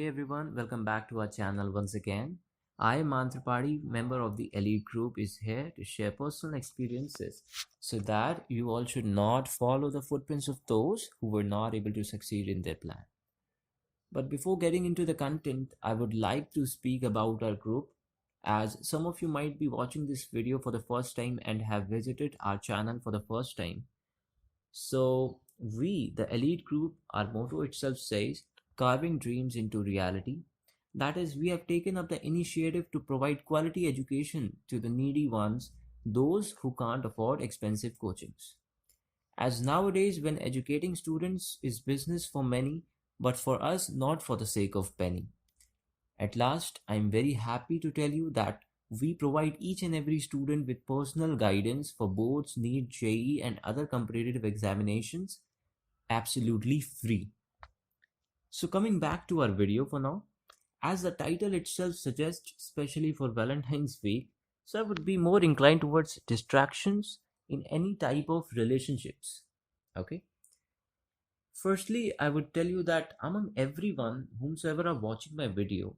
Hey everyone, welcome back to our channel once again. I, Mantrapadi, member of the elite group, is here to share personal experiences so that you all should not follow the footprints of those who were not able to succeed in their plan. But before getting into the content, I would like to speak about our group, as some of you might be watching this video for the first time and have visited our channel for the first time. So, we, the elite group, our motto itself says, carving dreams into reality. That is, we have taken up the initiative to provide quality education to the needy ones, those who can't afford expensive coachings. As nowadays, when educating students is business for many, but for us, not for the sake of penny. At last, I am very happy to tell you that we provide each and every student with personal guidance for boards, NEET, JEE, and other competitive examinations absolutely free. So, coming back to our video for now, as the title itself suggests, especially for Valentine's week, so I would be more inclined towards distractions in any type of relationships. Okay. Firstly, I would tell you that among everyone whomsoever are watching my video,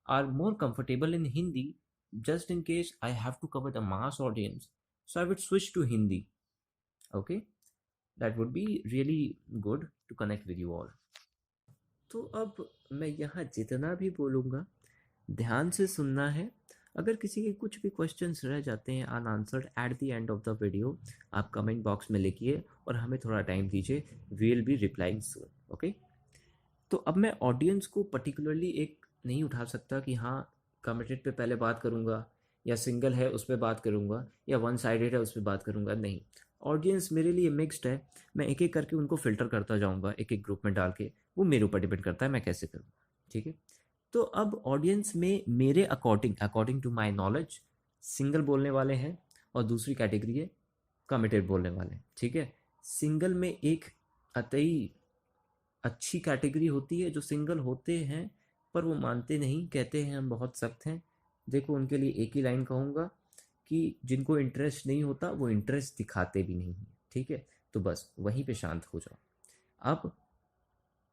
are more comfortable in Hindi just in case I have to cover the mass audience. So I would switch to Hindi. Okay, that would be really good to connect with you all. तो अब मैं यहाँ जितना भी बोलूँगा ध्यान से सुनना है. अगर किसी के कुछ भी क्वेश्चंस रह जाते हैं unanswered at the end of the video, आप कमेंट बॉक्स में लिखिए और हमें थोड़ा टाइम दीजिए. We will be replying soon. Okay. तो अब मैं ऑडियंस को पर्टिकुलरली एक नहीं उठा सकता कि हाँ कमिटेड पे पहले बात करूँगा, या सिंगल है उस पर बात करूँगा, या वन साइडेड है उस पर बात करूँगा. नहीं, ऑडियंस मेरे लिए मिक्स्ड है. मैं एक एक करके उनको फिल्टर करता जाऊँगा एक एक ग्रुप में डाल के. वो मेरे ऊपर डिपेंड करता है मैं कैसे करूँ. ठीक है. तो अब ऑडियंस में मेरे according to my knowledge single बोलने वाले हैं और दूसरी कैटेगरी है कमिटेड बोलने वाले. ठीक है. सिंगल में एक अतई अच्छी कैटेगरी होती है जो सिंगल होते हैं पर वो मानते नहीं, कहते हैं हम बहुत सख्त हैं. देखो उनके लिए एक ही लाइन कहूँगा कि जिनको इंटरेस्ट नहीं होता वो इंटरेस्ट दिखाते भी नहीं हैं. ठीक है. तो बस वहीं पे शांत हो जाओ. अब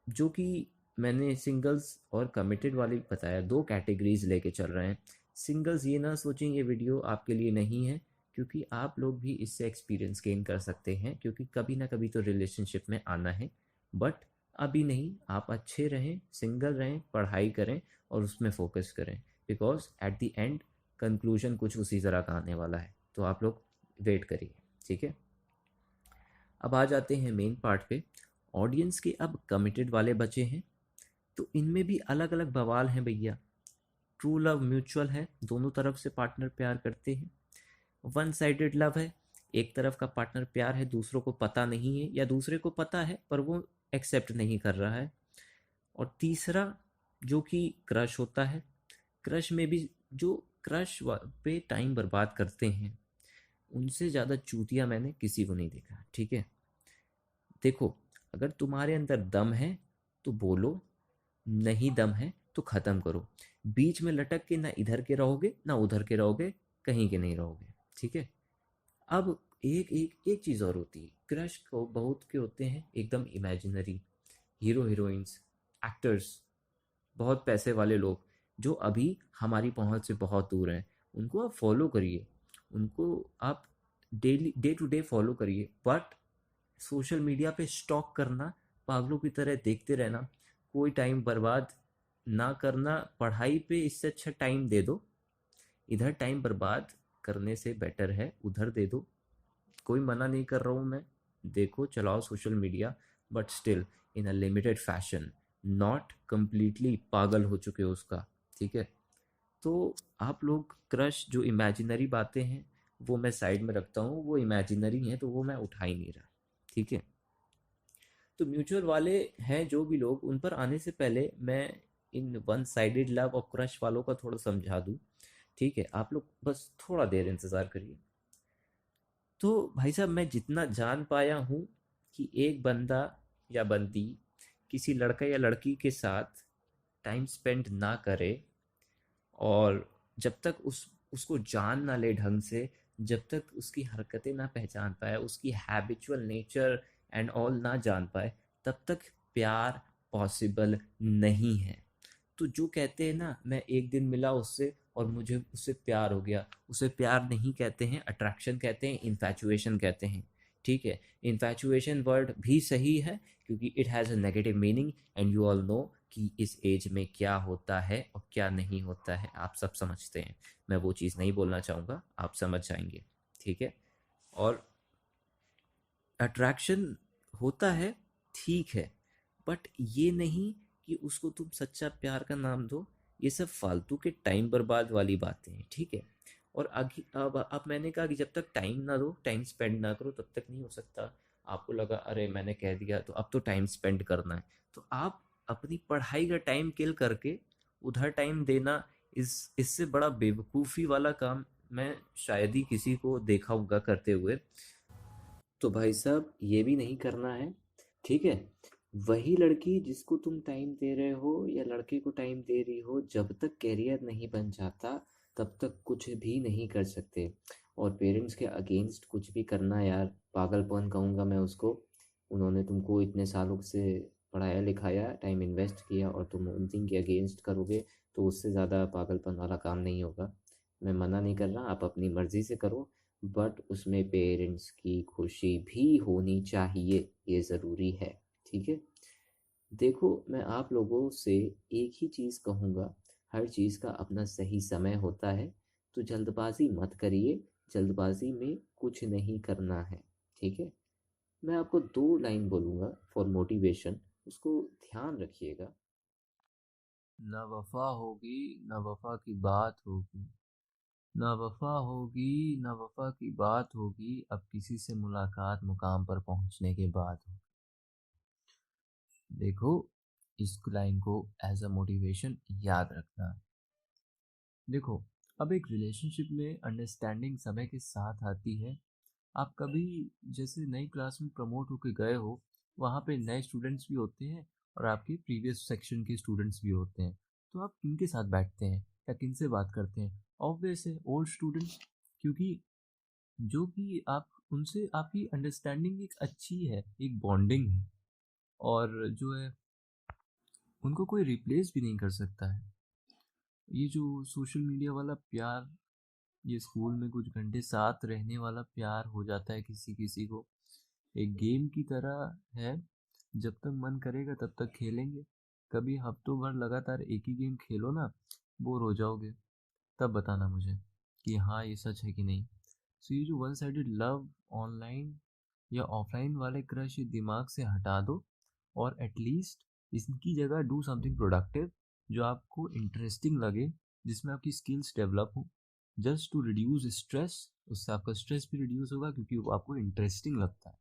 जो कि मैंने सिंगल्स और कमिटेड वाले बताया, दो कैटेगरीज लेके चल रहे हैं. सिंगल्स ये ना सोचें ये वीडियो आपके लिए नहीं है, क्योंकि आप लोग भी इससे एक्सपीरियंस गेन कर सकते हैं, क्योंकि कभी ना कभी तो रिलेशनशिप में आना है. बट अभी नहीं, आप अच्छे रहें, सिंगल रहें, पढ़ाई करें और उसमें फोकस करें, because at the and conclusion कुछ उसी तरह का आने वाला है. तो आप लोग वेट करिए. ठीक है. अब आ जाते हैं मेन पार्ट पे. ऑडियंस के अब कमिटेड वाले बचे हैं, तो इनमें भी अलग अलग बवाल हैं भैया. ट्रू लव म्यूचुअल है, दोनों तरफ से पार्टनर प्यार करते हैं. वन साइडेड लव है, एक तरफ का पार्टनर प्यार है, दूसरों को पता नहीं है, या दूसरे को पता है पर वो एक्सेप्ट नहीं कर रहा है. और तीसरा जो कि क्रश होता है. क्रश में भी जो क्रश पे टाइम बर्बाद करते हैं, उनसे ज़्यादा चूतिया मैंने किसी को नहीं देखा. ठीक है. देखो, अगर तुम्हारे अंदर दम है तो बोलो, नहीं दम है तो ख़त्म करो. बीच में लटक के ना इधर के रहोगे ना उधर के रहोगे, कहीं के नहीं रहोगे. ठीक है. अब एक एक एक चीज़ और होती है. क्रश को बहुत के होते हैं एकदम इमेजिनरी, हीरो हीरोइंस, एक्टर्स, बहुत पैसे वाले लोग जो अभी हमारी पहुंच से बहुत दूर हैं. उनको आप फॉलो करिए, उनको आप daily day to day follow करिए. बट सोशल मीडिया पे स्टॉक करना, पागलों की तरह देखते रहना, कोई टाइम बर्बाद ना करना पढ़ाई पे, इससे अच्छा टाइम दे दो. इधर टाइम बर्बाद करने से बेटर है उधर दे दो. कोई मना नहीं कर रहा हूँ मैं, देखो चलाओ social media, but still in a limited fashion, not completely पागल हो चुके हो उसका. ठीक है. तो आप लोग क्रश जो इमेजिनरी बातें हैं वो मैं साइड में रखता हूँ, वो इमेजिनरी हैं तो वो मैं उठा ही नहीं रहा. ठीक है. तो म्यूचुअल वाले हैं जो भी लोग, उन पर आने से पहले मैं इन वन साइडेड लव और क्रश वालों का थोड़ा समझा दूँ. ठीक है. आप लोग बस थोड़ा देर इंतज़ार करिए. तो भाई साहब, मैं जितना जान पाया हूँ कि एक बंदा या बंदी किसी लड़का या लड़की के साथ टाइम स्पेंड ना करे, और जब तक उसको जान ना ले ढंग से, जब तक उसकी हरकतें ना पहचान पाए, उसकी हैबिचुअल नेचर एंड ऑल ना जान पाए, तब तक प्यार पॉसिबल नहीं है. तो जो कहते हैं ना, मैं एक दिन मिला उससे और मुझे उससे प्यार हो गया, उसे प्यार नहीं कहते हैं, अट्रैक्शन कहते हैं, इन्फैचुएशन कहते हैं। ठीक है, इन्फैचुएशन वर्ड भी सही है क्योंकि it has a negative meaning, and you all know कि इस एज में क्या होता है और क्या नहीं होता है, आप सब समझते हैं। मैं वो चीज़ नहीं बोलना चाहूँगा, आप समझ जाएंगे। ठीक है, और अट्रैक्शन होता है, ठीक है, बट ये नहीं कि उसको तुम सच्चा प्यार का नाम दो। ये सब फालतू के टाइम बर्बाद वाली बातें हैं। ठीक है, और अब मैंने कहा कि जब तक टाइम ना दो, टाइम स्पेंड ना करो, तब तक नहीं हो सकता। आपको लगा अरे मैंने कह दिया तो अब तो टाइम स्पेंड करना है, तो आप अपनी पढ़ाई का टाइम किल करके उधर टाइम देना, इससे बड़ा बेवकूफ़ी वाला काम मैं शायद ही किसी को देखा होगा करते हुए। तो भाई साहब ये भी नहीं करना है। ठीक है, वही लड़की जिसको तुम टाइम दे रहे हो या लड़के को टाइम दे रही हो, जब तक कैरियर नहीं बन जाता तब तक कुछ भी नहीं कर सकते। और पेरेंट्स के अगेंस्ट कुछ भी करना यार, पागलपन कहूँगा मैं उसको। उन्होंने तुमको इतने सालों से पढ़ाया लिखाया, टाइम इन्वेस्ट किया, और तुम उनके अगेंस्ट करोगे तो उससे ज़्यादा पागलपन वाला काम नहीं होगा। मैं मना नहीं कर रहा, आप अपनी मर्ज़ी से करो, बट उसमें पेरेंट्स की खुशी भी होनी चाहिए, ये ज़रूरी है। ठीक है, देखो मैं आप लोगों से एक ही चीज़ कहूँगा, हर चीज़ का अपना सही समय होता है, तो जल्दबाजी मत करिए, जल्दबाजी में कुछ नहीं करना है। ठीक है, मैं आपको 2 लाइन बोलूँगा फॉर मोटिवेशन, उसको ध्यान रखिएगा। न वफा होगी न वफा की बात होगी, न वफा होगी न वफा की बात होगी, अब किसी से मुलाकात मुकाम पर पहुंचने के बाद होगी। देखो, इस लाइन को एज अ मोटिवेशन याद रखना। देखो, अब एक रिलेशनशिप में अंडरस्टैंडिंग समय के साथ आती है। आप कभी जैसे नई क्लास में प्रमोट होकर गए हो, वहाँ पे नए स्टूडेंट्स भी होते हैं और आपके प्रीवियस सेक्शन के स्टूडेंट्स भी होते हैं। तो आप किनके साथ बैठते हैं या किन से बात करते हैं? ऑब्वियस है, ओल्ड स्टूडेंट्स। क्योंकि जो कि आप उनसे आपकी अंडरस्टैंडिंग एक अच्छी है, एक बॉन्डिंग है, और जो है उनको कोई रिप्लेस भी नहीं कर सकता है। ये जो सोशल मीडिया वाला प्यार, ये स्कूल में कुछ घंटे साथ रहने वाला प्यार हो जाता है किसी किसी को, एक गेम की तरह है। जब तक मन करेगा तब तक खेलेंगे। कभी हफ्तों भर लगातार एक ही गेम खेलो ना, बोर हो जाओगे, तब बताना मुझे कि हाँ ये सच है कि नहीं। सो ये जो वन साइडेड लव, ऑनलाइन या ऑफलाइन वाले क्रश, ये दिमाग से हटा दो, और एटलीस्ट इसकी जगह डू समथिंग प्रोडक्टिव जो आपको इंटरेस्टिंग लगे, जिसमें आपकी स्किल्स डेवलप हो, जस्ट टू रिड्यूस स्ट्रेस। उससे आपका स्ट्रेस भी रिड्यूस होगा क्योंकि वो आपको इंटरेस्टिंग लगता है।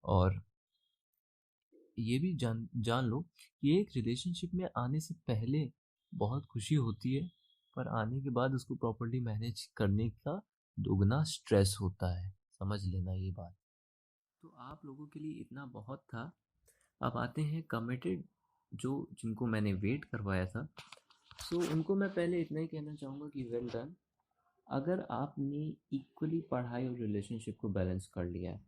और ये भी जान जान लो कि एक रिलेशनशिप में आने से पहले बहुत खुशी होती है, पर आने के बाद उसको प्रॉपर्ली मैनेज करने का दोगुना स्ट्रेस होता है। समझ लेना ये बात। तो आप लोगों के लिए इतना बहुत था। अब आते हैं कमिटेड, जो जिनको मैंने वेट करवाया था। सो उनको मैं पहले इतना ही कहना चाहूँगा कि वेल डन। अगर आपने इक्वली पढ़ाई और रिलेशनशिप को बैलेंस कर लिया है,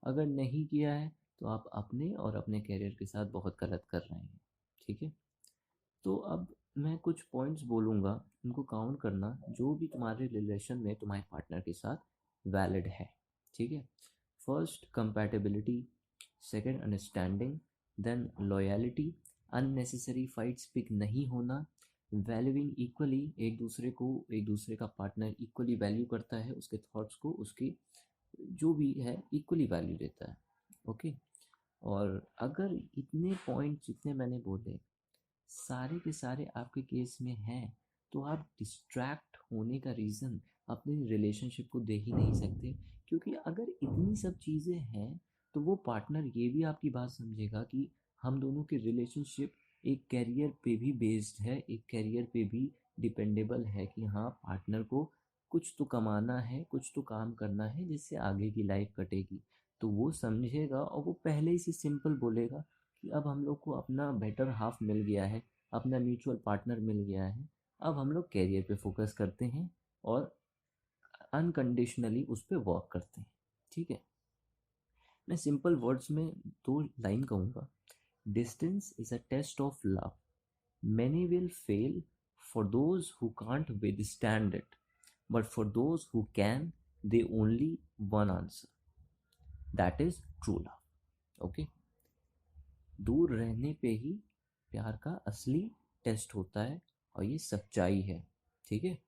अगर नहीं किया है तो आप अपने और अपने करियर के साथ बहुत गलत कर रहे हैं। ठीक है, तो अब मैं कुछ पॉइंट्स बोलूँगा, उनको काउंट करना, जो भी तुम्हारे रिलेशन में तुम्हारे पार्टनर के साथ वैलिड है। ठीक है, first compatibility, second understanding, then loyalty, unnecessary fights pick नहीं होना, वैल्यूइंग इक्वली, एक दूसरे को, एक दूसरे का पार्टनर इक्वली वैल्यू करता है, उसके थॉट्स को, उसकी जो भी है इक्वली वैल्यू देता है। ओके, और अगर इतने पॉइंट जितने मैंने बोले सारे के सारे आपके केस में हैं, तो आप डिस्ट्रैक्ट होने का रीज़न अपने रिलेशनशिप को दे ही नहीं सकते। क्योंकि अगर इतनी सब चीज़ें हैं तो वो पार्टनर ये भी आपकी बात समझेगा कि हम दोनों की रिलेशनशिप एक कैरियर पे भी बेस्ड है, एक कैरियर पे भी डिपेंडेबल है, कि हाँ पार्टनर को कुछ तो कमाना है, कुछ तो काम करना है जिससे आगे की लाइफ कटेगी। तो वो समझेगा और वो पहले ही से सिंपल बोलेगा कि अब हम लोग को अपना बेटर हाफ मिल गया है, अपना म्यूचुअल पार्टनर मिल गया है, अब हम लोग कैरियर पे फोकस करते हैं और अनकंडीशनली उस पर वर्क करते हैं। ठीक है, मैं सिंपल वर्ड्स में 2 लाइन कहूँगा। Distance is a test of love, Many will fail for those who can't withstand it, but for those who can, they only one answer. That is true love. Okay? दूर रहने पे ही प्यार का असली test होता है और ये सच्चाई है. ठीक है.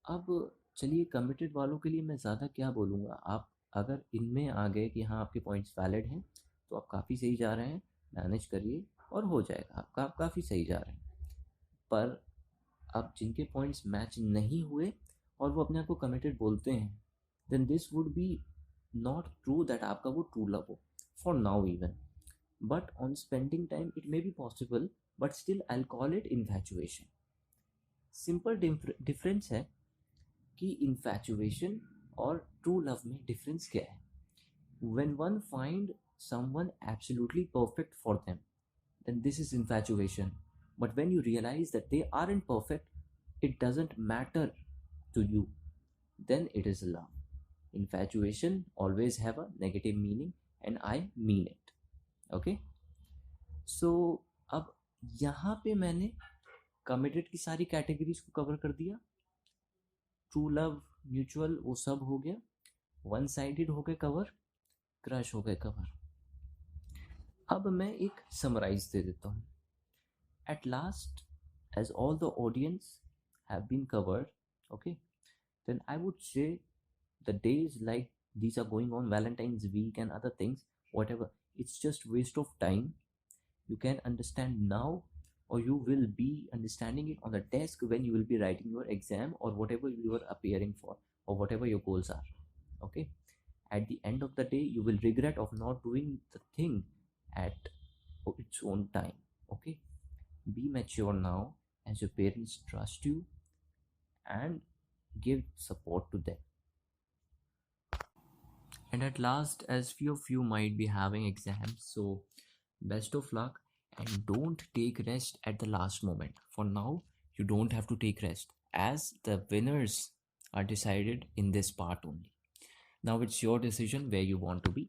अब चलिए कमिटेड वालों के लिए मैं ज़्यादा क्या बोलूँगा. आप अगर इनमें आ गए कि हाँ आपके पॉइंट्स वैलिड हैं तो आप काफ़ी सही जा रहे हैं. मैनेज करिए और हो जाएगा आपका. आप काफ़ी सही जा रहे हैं. पर अब जिनके पॉइंट्स मैच नहीं हुए और वो अपने आप को कमिटेड बोलते हैं, then this would be not true that आपका वो ट्रू लव हो for now even. But on spending time it may be possible, but still I call it infatuation. Simple difference है कि इन्फैचुएशन और ट्रू लव में difference क्या है. When one find someone absolutely perfect for them, then this is infatuation. But when you realize that they aren't perfect, it doesn't matter to you, then it is love. Infatuation always have a negative meaning and I mean it. Okay? So अब यहाँ पे मैंने committed की सारी categories को cover कर दिया. True love, mutual, वो सब हो गया. वन साइडेड हो गए कवर, क्रश हो गए कवर. अब मैं एक समराइज दे देता हूँ. At last, as all the audience have been covered, okay, then I would say the days like these are going on, Valentine's week and other things, whatever, it's just waste of time. You can understand now, or you will be understanding it on the desk when you will be writing your exam or whatever you are appearing for or whatever your goals are. Okay, at the end of the day you will regret of not doing the thing at its own time. Okay, be mature now as your parents trust you and give support to them. And at last, as few of you might be having exams, so best of luck and don't take rest at the last moment. For now, you don't have to take rest as the winners are decided in this part only. Now it's your decision where you want to be.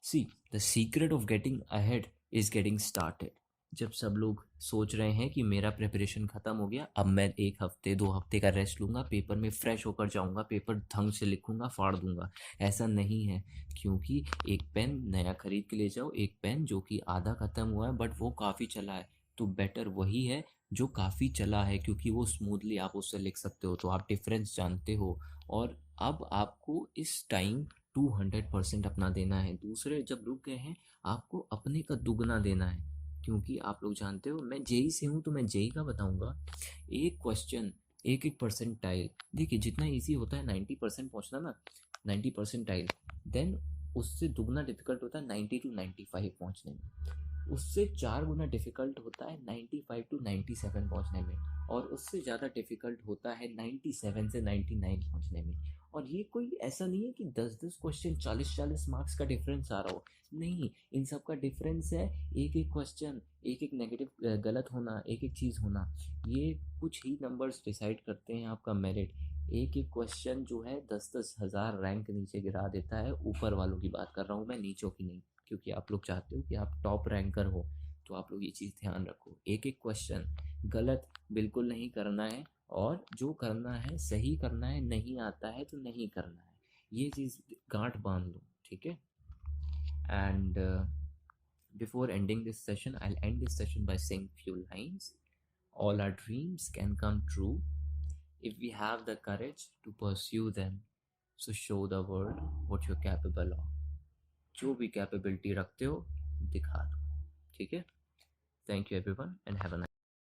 See, the secret of getting ahead is getting started. जब सब लोग सोच रहे हैं कि मेरा preparation ख़त्म हो गया, अब मैं 1 हफ्ते 2 हफ्ते का रेस्ट लूँगा, पेपर में फ्रेश होकर जाऊँगा, पेपर ढंग से लिखूँगा, फाड़ दूँगा. ऐसा नहीं है, क्योंकि एक पेन नया खरीद के ले जाओ. एक पेन जो कि आधा ख़त्म हुआ है बट वो काफ़ी चला है, तो बेटर वही है जो काफ़ी चला है, क्योंकि वो स्मूथली आप उससे लिख सकते हो. तो आप डिफरेंस जानते हो. और अब आपको इस टाइम 200% अपना देना है. दूसरे जब रुक गए हैं, आपको अपने का दुगना देना है, क्योंकि आप लोग जानते हो मैं जेई से हूँ तो मैं जेई का बताऊंगा. एक क्वेश्चन, एक एक परसेंटाइल. देखिए जितना इजी होता है 90% पहुँचना ना, 90 परसेंटाइल, देन उससे दुगना डिफिकल्ट होता है 90 to 95 पहुँचने में. उससे 4 गुना डिफिकल्ट होता है 95 to 97 पहुँचने में. और उससे ज़्यादा डिफिकल्ट होता है 97 से 99 पहुँचने में. और ये कोई ऐसा नहीं है कि 10-10 क्वेश्चन 40-40 मार्क्स का डिफरेंस आ रहा हो. नहीं, इन सब का डिफरेंस है एक एक क्वेश्चन, एक एक नेगेटिव गलत होना, एक एक चीज़ होना. ये कुछ ही नंबर्स डिसाइड करते हैं आपका मेरिट. एक एक क्वेश्चन जो है 10-10 हज़ार रैंक नीचे गिरा देता है. ऊपर वालों की बात कर रहा हूँ मैं, नीचों की नहीं, क्योंकि आप लोग चाहते हो कि आप टॉप रैंकर हो. तो आप लोग ये चीज़ ध्यान रखो, एक एक क्वेश्चन गलत बिल्कुल नहीं करना है, और जो करना है सही करना है. नहीं आता है तो नहीं करना है. ये चीज़ गांठ बांध लो. ठीक है. And before ending this session, I'll end this session by saying few lines. All our dreams can come true if we have the courage to pursue them. So show the world what you're capable of. जो भी capability रखते हो दिखा दो. ठीक है. Thank you everyone and have a nice